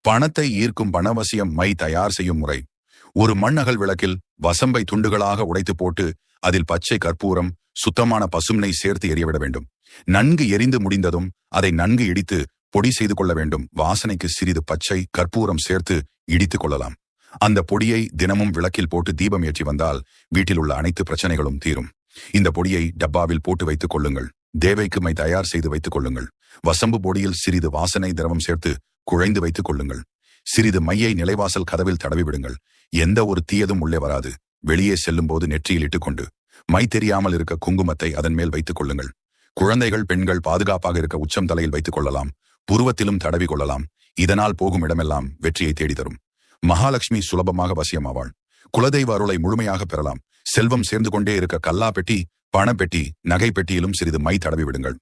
பணத்தை ஈர்க்கும் பணவசியம் மை தயார் செய்யும் முறை. ஒரு மண் அகல் விளக்கில் வசம்பை துண்டுகளாக உடைத்து போட்டு அதில் பச்சை கற்பூரம், சுத்தமான பசும்னை சேர்த்து எரியவிட வேண்டும். நன்கு எரிந்து முடிந்ததும் அதை நன்கு இடித்து பொடி செய்து கொள்ள வேண்டும். வாசனைக்கு சிறிது பச்சை கற்பூரம் சேர்த்து இடித்துக் கொள்ளலாம். அந்த பொடியை தினமும் விளக்கில் போட்டு தீபம் ஏற்றி வந்தால் வீட்டில் உள்ள அனைத்து பிரச்சனைகளும் தீரும். இந்த பொடியை டப்பாவில் போட்டு வைத்துக் கொள்ளுங்கள். தேவைக்கு மை தயார் செய்து வைத்துக் கொள்ளுங்கள். வசம்பு பொடியில் சிறிது வாசனை திரவம் சேர்த்து குழைந்து வைத்துக் கொள்ளுங்கள். சிறிது மையை நிலைவாசல் கதவில் தடவி விடுங்கள். எந்த ஒரு தீயதும் உள்ளே வராது. வெளியே செல்லும் போது நெற்றியில் இட்டுக்கொண்டு மை தெரியாமல் இருக்க குங்குமத்தை அதன் மேல் வைத்துக் கொள்ளுங்கள். குழந்தைகள், பெண்கள் பாதுகாப்பாக இருக்க உச்சம் தலையில் வைத்துக் கொள்ளலாம். புருவத்திலும் தடவி கொள்ளலாம். இதனால் போகும் இடமெல்லாம் வெற்றியை தேடி தரும். மகாலட்சுமி சுலபமாக வசியமாவாள். குலதெய்வ அருளை முழுமையாக பெறலாம். செல்வம் சேர்ந்து கொண்டே இருக்க கல்லா பெட்டி, பணப்பெட்டி, நகை பெட்டியிலும் சிறிது மை தடவி விடுங்கள்.